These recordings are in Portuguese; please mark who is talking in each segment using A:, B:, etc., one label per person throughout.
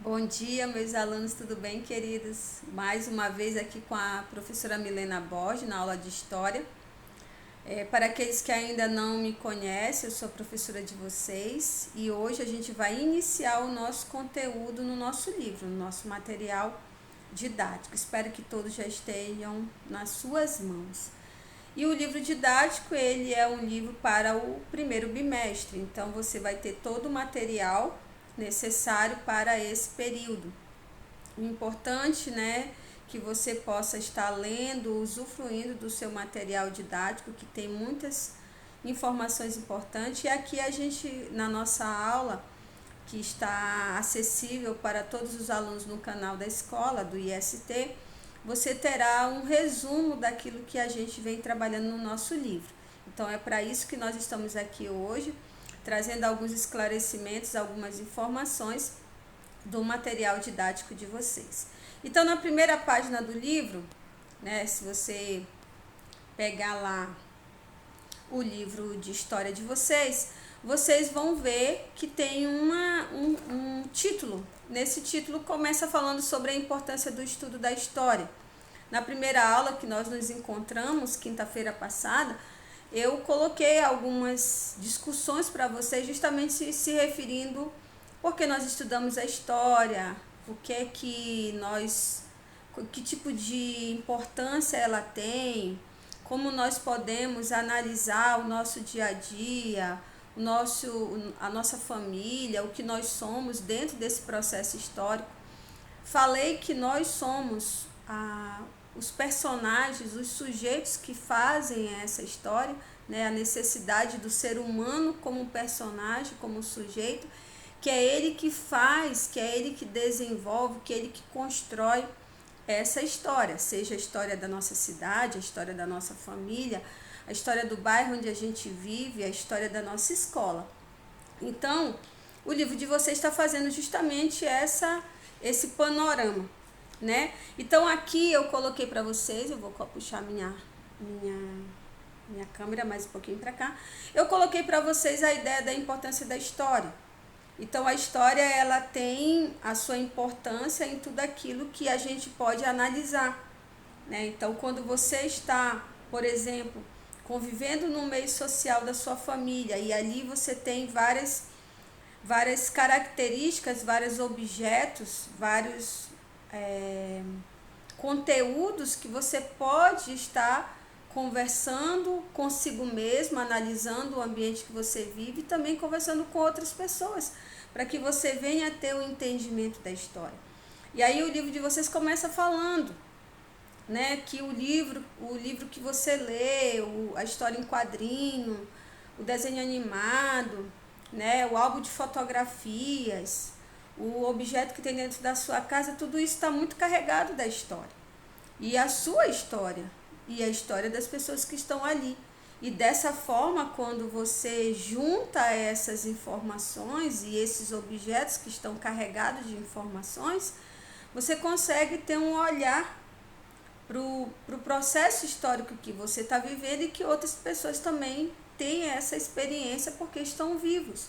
A: Bom dia, meus alunos, tudo bem, queridos? Mais uma vez aqui com a professora Milena Borges na aula de História. Para aqueles que ainda não me conhecem, eu sou a professora de vocês e hoje a gente vai iniciar o nosso conteúdo no nosso livro, no nosso material didático. Espero que todos já estejam nas suas mãos. E o livro didático, ele é um livro para o primeiro bimestre, então você vai ter todo o material necessário para esse período. O importante, né, que você possa estar lendo, usufruindo do seu material didático, que tem muitas informações importantes. E aqui a gente, na nossa aula, que está acessível para todos os alunos no canal da escola, do IST, você terá um resumo daquilo que a gente vem trabalhando no nosso livro. Então é para isso que nós estamos aqui hoje, trazendo alguns esclarecimentos, algumas informações do material didático de vocês. Então, na primeira página do livro, né, se você pegar lá o livro de história de vocês, vocês vão ver que tem um título. Nesse título começa falando sobre a importância do estudo da história. Na primeira aula que nós nos encontramos, quinta-feira passada, eu coloquei algumas discussões para vocês, justamente se referindo porque nós estudamos a história, o que é que nós, que tipo de importância ela tem, como nós podemos analisar o nosso dia a dia, a nossa família, o que nós somos dentro desse processo histórico. Falei que nós somos os personagens, os sujeitos que fazem essa história, né? A necessidade do ser humano como personagem, como sujeito, que é ele que faz, que é ele que desenvolve, que é ele que constrói essa história, seja a história da nossa cidade, a história da nossa família, a história do bairro onde a gente vive, a história da nossa escola. Então, o livro de vocês está fazendo justamente esse panorama, né? Então, aqui eu coloquei para vocês, eu vou puxar minha câmera mais um pouquinho para cá. Eu coloquei para vocês a ideia da importância da história. Então, a história, ela tem a sua importância em tudo aquilo que a gente pode analisar, né? Então, quando você está, por exemplo, convivendo no meio social da sua família e ali você tem várias características, vários objetos, vários conteúdos que você pode estar conversando consigo mesmo, analisando o ambiente que você vive e também conversando com outras pessoas, para que você venha a ter o entendimento da história. E aí o livro de vocês começa falando, né, que o livro que você lê, a história em quadrinho, o desenho animado, né, o álbum de fotografias, o objeto que tem dentro da sua casa, tudo isso está muito carregado da história. E a sua história, e a história das pessoas que estão ali. E dessa forma, quando você junta essas informações e esses objetos que estão carregados de informações, você consegue ter um olhar para o processo histórico que você está vivendo e que outras pessoas também têm essa experiência porque estão vivos,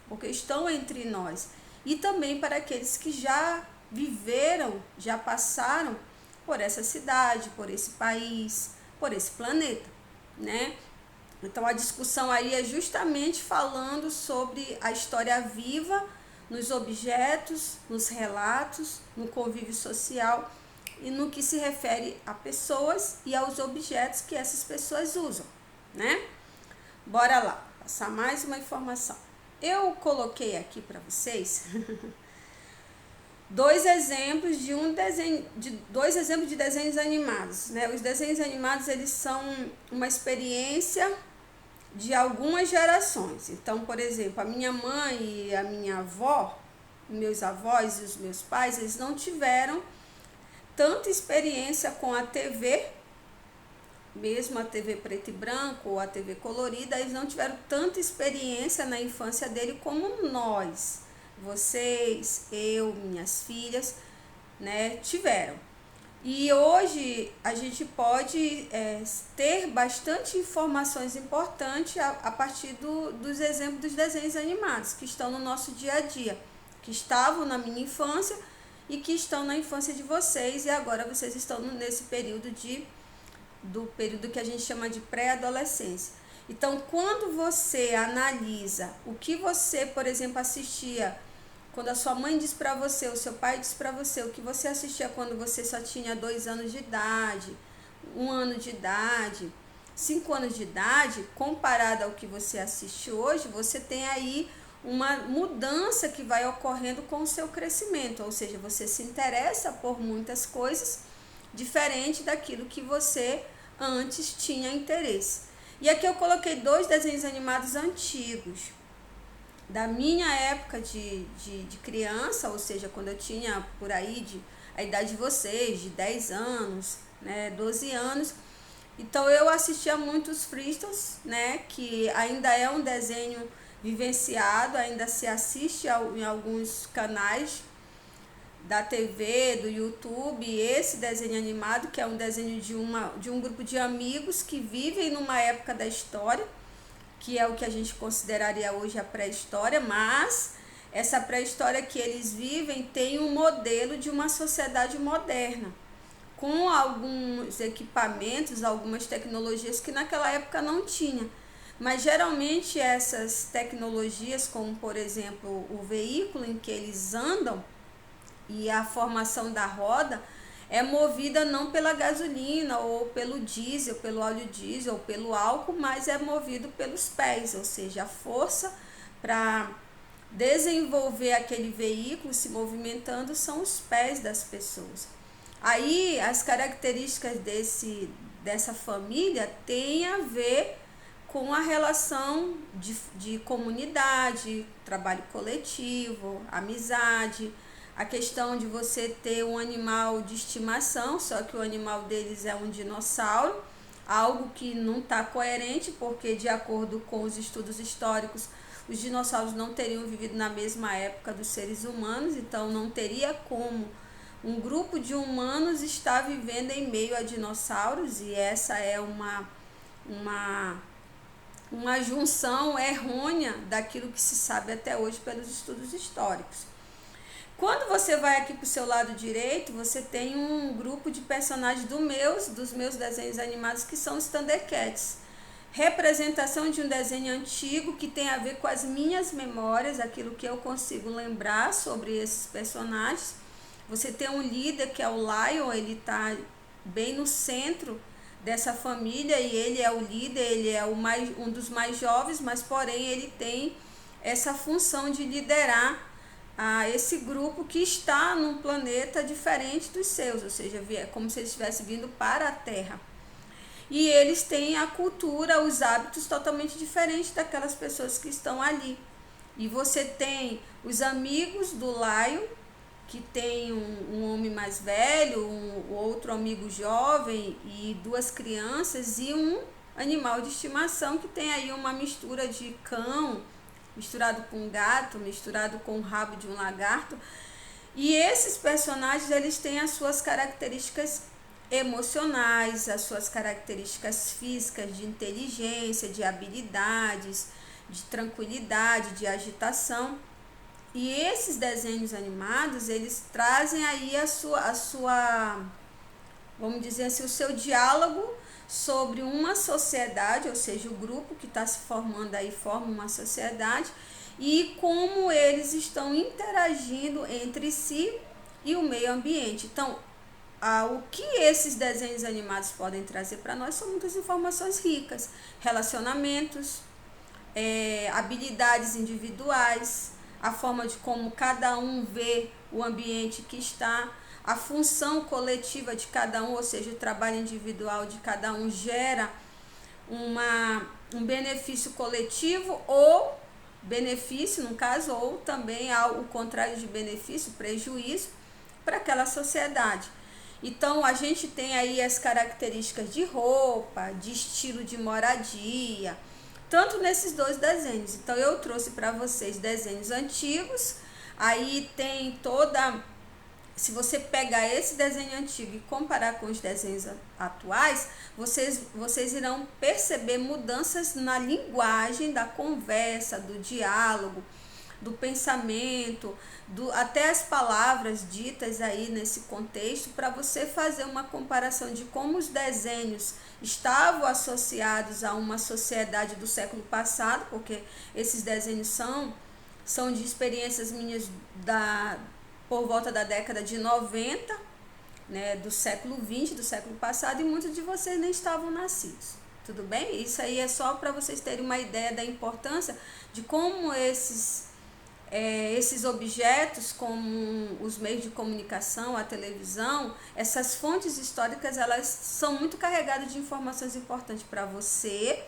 A: porque estão entre nós. E também para aqueles que já viveram, já passaram por essa cidade, por esse país, por esse planeta, né? Então a discussão aí é justamente falando sobre a história viva nos objetos, nos relatos, no convívio social e no que se refere a pessoas e aos objetos que essas pessoas usam, né? Bora lá, passar mais uma informação. Eu coloquei aqui para vocês dois exemplos de desenhos animados, né? Os desenhos animados, eles são uma experiência de algumas gerações. Então, por exemplo, a minha mãe e a minha avó, meus avós e os meus pais, eles não tiveram tanta experiência com a TV, mesmo a TV preto e branco ou a TV colorida, eles não tiveram tanta experiência na infância dele como nós, vocês, eu, minhas filhas, né, tiveram. E hoje a gente pode ter bastante informações importantes a partir dos exemplos dos desenhos animados que estão no nosso dia a dia, que estavam na minha infância e que estão na infância de vocês, e agora vocês estão nesse período do período que a gente chama de pré-adolescência. Então, quando você analisa o que você, por exemplo, assistia, quando a sua mãe diz para você, o seu pai diz para você, o que você assistia quando você só tinha 2 anos de idade, 1 ano de idade, 5 anos de idade, comparado ao que você assiste hoje, você tem aí uma mudança que vai ocorrendo com o seu crescimento, ou seja, você se interessa por muitas coisas diferente daquilo que você antes tinha interesse. E aqui eu coloquei 2 desenhos animados antigos, da minha época de criança, ou seja, quando eu tinha por aí a idade de vocês, de 10 anos, né, 12 anos. Então eu assistia muito os Flintstones, né, que ainda é um desenho vivenciado, ainda se assiste em alguns canais da TV, do YouTube, esse desenho animado, que é um desenho de um grupo de amigos que vivem numa época da história, que é o que a gente consideraria hoje a pré-história, mas essa pré-história que eles vivem tem um modelo de uma sociedade moderna, com alguns equipamentos, algumas tecnologias que naquela época não tinha. Mas geralmente essas tecnologias, como por exemplo o veículo em que eles andam, e a formação da roda é movida não pela gasolina ou pelo diesel, pelo óleo diesel ou pelo álcool, mas é movido pelos pés, ou seja, a força para desenvolver aquele veículo se movimentando são os pés das pessoas. Aí as características dessa família têm a ver com a relação de comunidade, trabalho coletivo, amizade, a questão de você ter um animal de estimação, só que o animal deles é um dinossauro, algo que não está coerente, porque de acordo com os estudos históricos, os dinossauros não teriam vivido na mesma época dos seres humanos, então não teria como um grupo de humanos estar vivendo em meio a dinossauros, e essa é uma junção errônea daquilo que se sabe até hoje pelos estudos históricos. Quando você vai aqui para o seu lado direito, você tem um grupo de personagens dos meus desenhos animados, que são os Thundercats. Representação de um desenho antigo que tem a ver com as minhas memórias, aquilo que eu consigo lembrar sobre esses personagens. Você tem um líder que é o Lion, ele está bem no centro dessa família e ele é o líder, ele é um dos mais jovens, mas porém ele tem essa função de liderar esse grupo que está num planeta diferente dos seus, ou seja, é como se eles estivessem vindo para a Terra. E eles têm a cultura, os hábitos totalmente diferentes daquelas pessoas que estão ali. E você tem os amigos do Lion, que tem um homem mais velho, outro amigo jovem e 2 crianças e um animal de estimação que tem aí uma mistura de cão, misturado com um gato, misturado com o rabo de um lagarto. E esses personagens, eles têm as suas características emocionais, as suas características físicas, de inteligência, de habilidades, de tranquilidade, de agitação. E esses desenhos animados, eles trazem aí a sua, vamos dizer assim, o seu diálogo sobre uma sociedade, ou seja, o grupo que está se formando aí forma uma sociedade, e como eles estão interagindo entre si e o meio ambiente. Então, o que esses desenhos animados podem trazer para nós são muitas informações ricas, relacionamentos, habilidades individuais, a forma de como cada um vê o ambiente que está, a função coletiva de cada um, ou seja, o trabalho individual de cada um gera um benefício coletivo ou benefício, no caso, ou também o contrário de benefício, prejuízo para aquela sociedade. Então, a gente tem aí as características de roupa, de estilo de moradia, tanto nesses 2 desenhos. Então, eu trouxe para vocês desenhos antigos, aí tem se você pegar esse desenho antigo e comparar com os desenhos atuais, vocês irão perceber mudanças na linguagem da conversa, do diálogo, do pensamento, até as palavras ditas aí nesse contexto, para você fazer uma comparação de como os desenhos estavam associados a uma sociedade do século passado, porque esses desenhos são de experiências minhas por volta da década de 90, né, do século 20, do século passado, e muitos de vocês nem estavam nascidos. Tudo bem? Isso aí é só para vocês terem uma ideia da importância de como esses objetos, como os meios de comunicação, a televisão, essas fontes históricas, elas são muito carregadas de informações importantes para você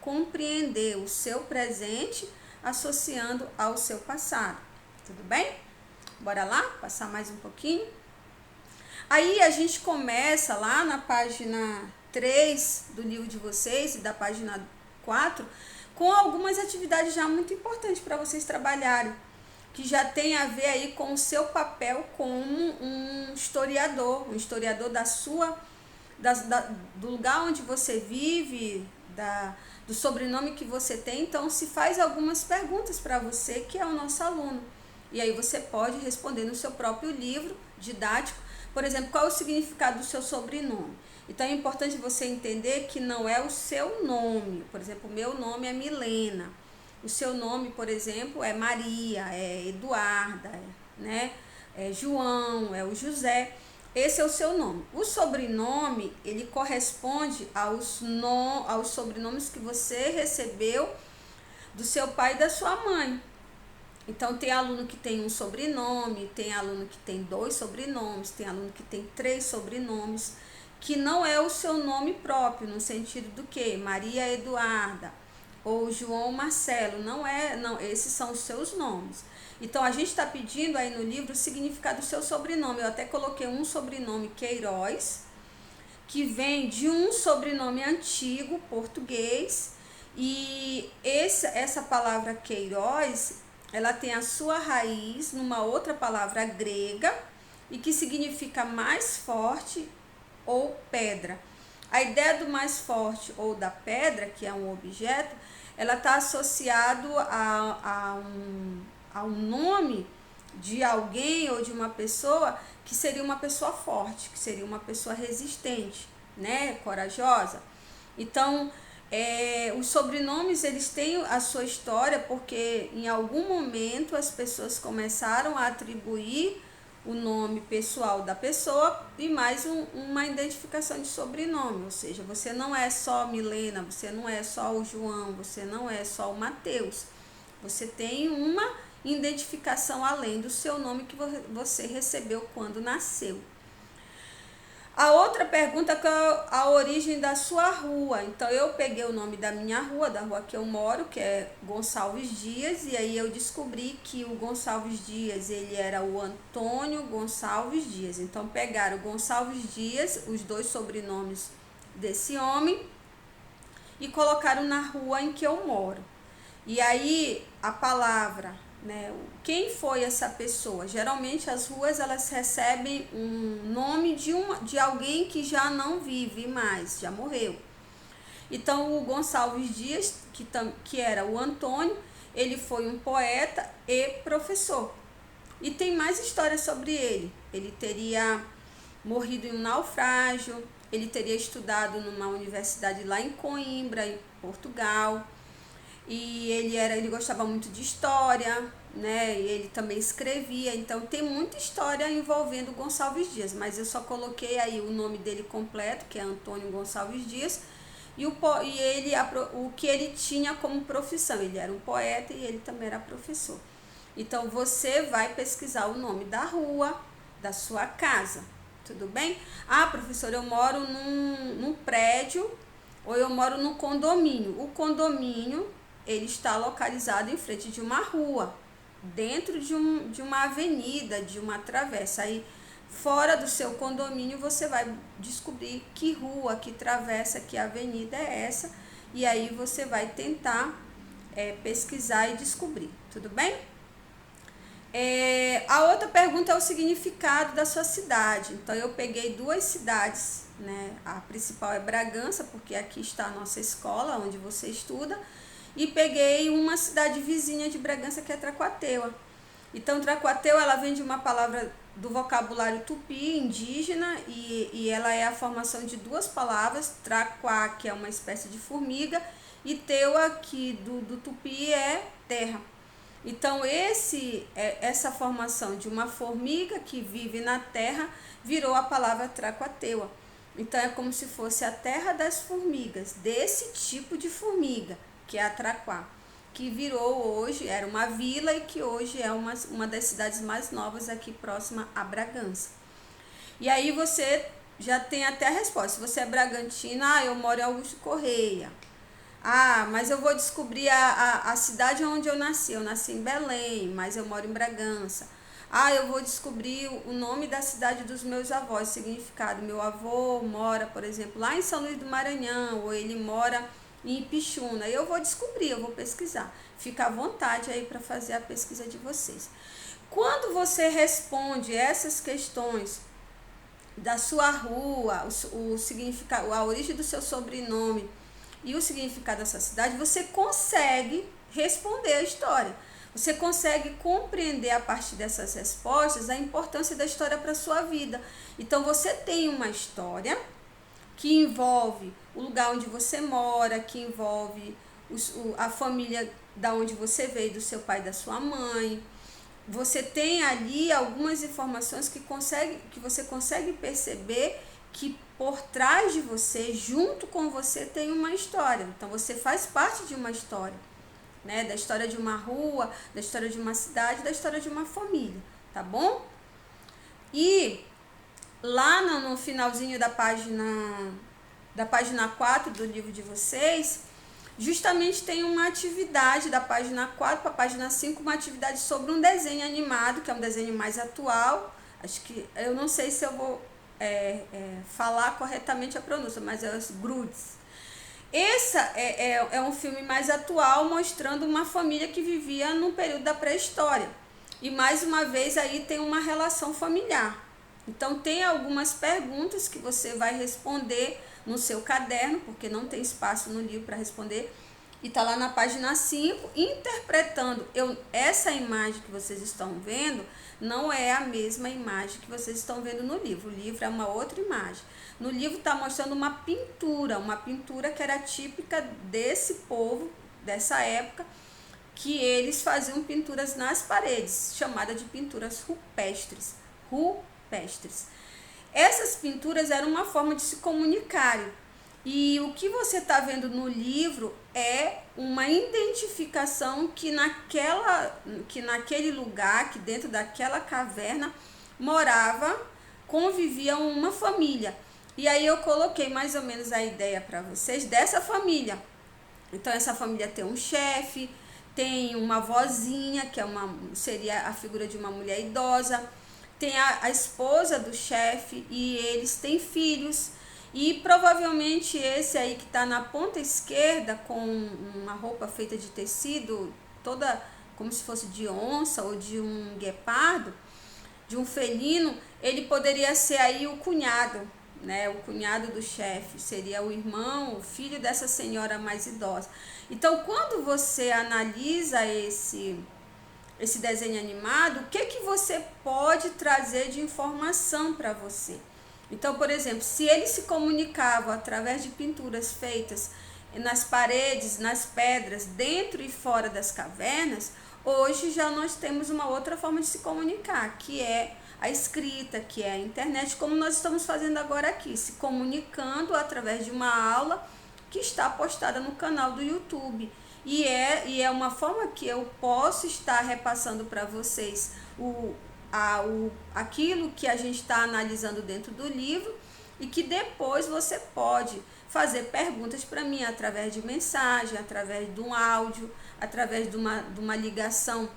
A: compreender o seu presente associando ao seu passado. Tudo bem? Bora lá? Passar mais um pouquinho. Aí a gente começa lá na página 3 do livro de vocês e da página 4 com algumas atividades já muito importantes para vocês trabalharem, que já tem a ver aí com o seu papel como um historiador do lugar onde você vive, do sobrenome que você tem. Então se faz algumas perguntas para você, que é o nosso aluno, e aí você pode responder no seu próprio livro didático. Por exemplo, qual é o significado do seu sobrenome? Então é importante você entender que não é o seu nome. Por exemplo, o meu nome é Milena. O seu nome, por exemplo, é Maria, é Eduarda, né? É João, é o José. Esse é o seu nome. O sobrenome, ele corresponde aos sobrenomes que você recebeu do seu pai e da sua mãe. Então tem aluno que tem um sobrenome, tem aluno que tem 2 sobrenomes, tem aluno que tem 3 sobrenomes, que não é o seu nome próprio, no sentido do que? Maria Eduarda ou João Marcelo, não, esses são os seus nomes. Então a gente está pedindo aí no livro o significado do seu sobrenome. Eu até coloquei um sobrenome Queiroz, que vem de um sobrenome antigo português, e essa palavra Queiroz, ela tem a sua raiz numa outra palavra grega, e que significa mais forte ou pedra. A ideia do mais forte ou da pedra, que é um objeto, ela está associado a um nome de alguém ou de uma pessoa que seria uma pessoa forte, que seria uma pessoa resistente, né, corajosa. Então, os sobrenomes, eles têm a sua história, porque em algum momento as pessoas começaram a atribuir o nome pessoal da pessoa e mais uma identificação de sobrenome. Ou seja, você não é só Milena, você não é só o João, você não é só o Mateus. Você tem uma identificação além do seu nome que você recebeu quando nasceu. A outra pergunta é a origem da sua rua. Então eu peguei o nome da minha rua, da rua que eu moro, que é Gonçalves Dias, e aí eu descobri que o Gonçalves Dias, ele era o Antônio Gonçalves Dias. Então pegaram o Gonçalves Dias, os 2 sobrenomes desse homem, e colocaram na rua em que eu moro. E aí a palavra, né, quem foi essa pessoa? Geralmente as ruas, elas recebem um nome de alguém que já não vive mais, já morreu. Então o Gonçalves Dias, que era o Antônio, ele foi um poeta e professor. E tem mais histórias sobre ele. Ele teria morrido em um naufrágio, ele teria estudado numa universidade lá em Coimbra, em Portugal. E ele gostava muito de história, né? E ele também escrevia. Então tem muita história envolvendo Gonçalves Dias, mas eu só coloquei aí o nome dele completo, que é Antônio Gonçalves Dias, e o que ele tinha como profissão. Ele era um poeta e ele também era professor. Então você vai pesquisar o nome da rua, da sua casa, tudo bem? Ah, professora, eu moro num prédio, ou eu moro num condomínio. O condomínio, ele está localizado em frente de uma rua, dentro de uma avenida, de uma travessa. Aí, fora do seu condomínio, você vai descobrir que rua, que travessa, que avenida é essa, e aí você vai tentar pesquisar e descobrir, tudo bem? A outra pergunta é o significado da sua cidade. Então eu peguei 2 cidades, né? A principal é Bragança, porque aqui está a nossa escola, onde você estuda, e peguei uma cidade vizinha de Bragança, que é Tracuateua. Então, Tracuateua, ela vem de uma palavra do vocabulário tupi, indígena, e ela é a formação de duas palavras, Tracuá, que é uma espécie de formiga, e Teua, que do tupi é terra. Então, essa formação de uma formiga que vive na terra virou a palavra Tracuateua. Então, é como se fosse a terra das formigas, desse tipo de formiga, que é a Tracuá, que virou hoje, era uma vila e que hoje é uma das cidades mais novas aqui próxima a Bragança. E aí você já tem até a resposta. Se você é bragantina, eu moro em Augusto Correia. Mas eu vou descobrir a cidade onde eu nasci. Eu nasci em Belém, mas eu moro em Bragança. Eu vou descobrir o nome da cidade dos meus avós, significado. Meu avô mora, por exemplo, lá em São Luís do Maranhão, ou ele mora em Ipixuna. Eu vou descobrir, eu vou pesquisar. Fica à vontade aí para fazer a pesquisa de vocês. Quando você responde essas questões da sua rua, o significado, a origem do seu sobrenome e o significado dessa cidade, você consegue responder a história. Você consegue compreender a partir dessas respostas a importância da história para a sua vida. Então você tem uma história que envolve o lugar onde você mora, que envolve a família da onde você veio, do seu pai e da sua mãe. Você tem ali algumas informações que você consegue perceber que por trás de você, junto com você, tem uma história. Então você faz parte de uma história, né? Da história de uma rua, da história de uma cidade, da história de uma família, tá bom? E lá no finalzinho da página 4 do livro de vocês, justamente tem uma atividade da página 4 para a página 5, uma atividade sobre um desenho animado, que é um desenho mais atual. Acho que, eu não sei se eu vou falar corretamente a pronúncia, mas é os Grudes. Esse é um filme mais atual, mostrando uma família que vivia no período da pré-história. E mais uma vez aí tem uma relação familiar. Então tem algumas perguntas que você vai responder no seu caderno, porque não tem espaço no livro para responder. E está lá na página 5, interpretando. Essa imagem que vocês estão vendo não é a mesma imagem que vocês estão vendo no livro. O livro é uma outra imagem. No livro está mostrando uma pintura que era típica desse povo, dessa época, que eles faziam pinturas nas paredes, chamada de pinturas rupestres. Essas pinturas eram uma forma de se comunicarem. E o que você está vendo no livro é uma identificação que naquele lugar, que dentro daquela caverna, convivia uma família. E aí eu coloquei mais ou menos a ideia para vocês dessa família. Então essa família tem um chefe, tem uma vozinha, que seria a figura de uma mulher idosa, tem a esposa do chefe e eles têm filhos. E provavelmente esse aí que está na ponta esquerda, com uma roupa feita de tecido, toda como se fosse de onça ou de um guepardo, de um felino, ele poderia ser aí o cunhado, né? O cunhado do chefe, seria o irmão, o filho dessa senhora mais idosa. Então, quando você analisa esse desenho animado, o que você pode trazer de informação para você? Então, por exemplo, se eles se comunicavam através de pinturas feitas nas paredes, nas pedras, dentro e fora das cavernas, hoje já nós temos uma outra forma de se comunicar, que é a escrita, que é a internet, como nós estamos fazendo agora aqui, se comunicando através de uma aula que está postada no canal do YouTube. E é uma forma que eu posso estar repassando para vocês aquilo que a gente está analisando dentro do livro, e que depois você pode fazer perguntas para mim através de mensagem, através de um áudio, através de uma ligação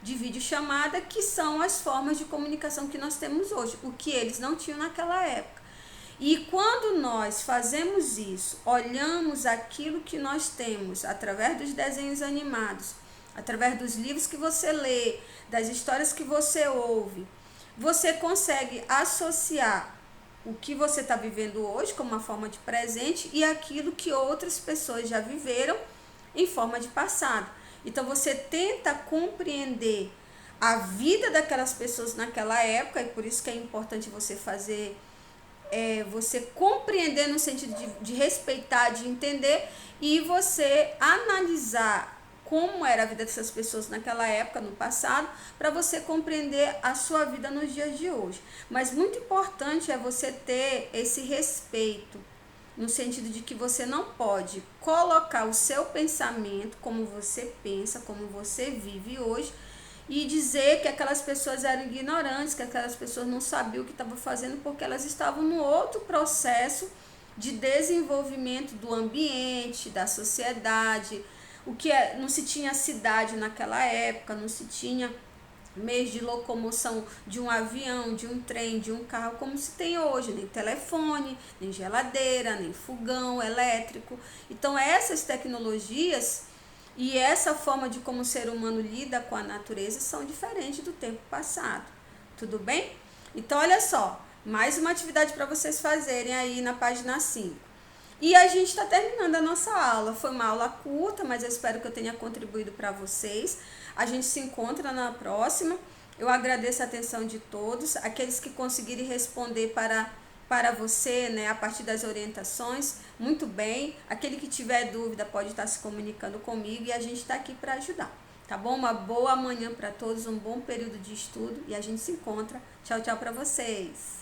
A: de videochamada, que são as formas de comunicação que nós temos hoje, o que eles não tinham naquela época. E quando nós fazemos isso, olhamos aquilo que nós temos através dos desenhos animados, através dos livros que você lê, das histórias que você ouve, você consegue associar o que você está vivendo hoje como uma forma de presente e aquilo que outras pessoas já viveram em forma de passado. Então você tenta compreender a vida daquelas pessoas naquela época, e por isso que é importante você fazer, você compreender no sentido de respeitar, de entender, e você analisar como era a vida dessas pessoas naquela época, no passado, para você compreender a sua vida nos dias de hoje. Mas muito importante é você ter esse respeito, no sentido de que você não pode colocar o seu pensamento, como você pensa, como você vive hoje, e dizer que aquelas pessoas eram ignorantes, que aquelas pessoas não sabiam o que estavam fazendo, porque elas estavam no outro processo de desenvolvimento do ambiente, da sociedade. O que não se tinha cidade naquela época, não se tinha meios de locomoção de um avião, de um trem, de um carro, como se tem hoje, nem telefone, nem geladeira, nem fogão elétrico. Então essas tecnologias e essa forma de como o ser humano lida com a natureza são diferentes do tempo passado. Tudo bem? Então olha só, mais uma atividade para vocês fazerem aí na página 5. E a gente está terminando a nossa aula. Foi uma aula curta, mas eu espero que eu tenha contribuído para vocês. A gente se encontra na próxima. Eu agradeço a atenção de todos. Aqueles que conseguirem responder para você, né, a partir das orientações, muito bem. Aquele que tiver dúvida pode estar se comunicando comigo e a gente está aqui para ajudar. Tá bom? Uma boa manhã para todos, um bom período de estudo e a gente se encontra. Tchau, tchau para vocês.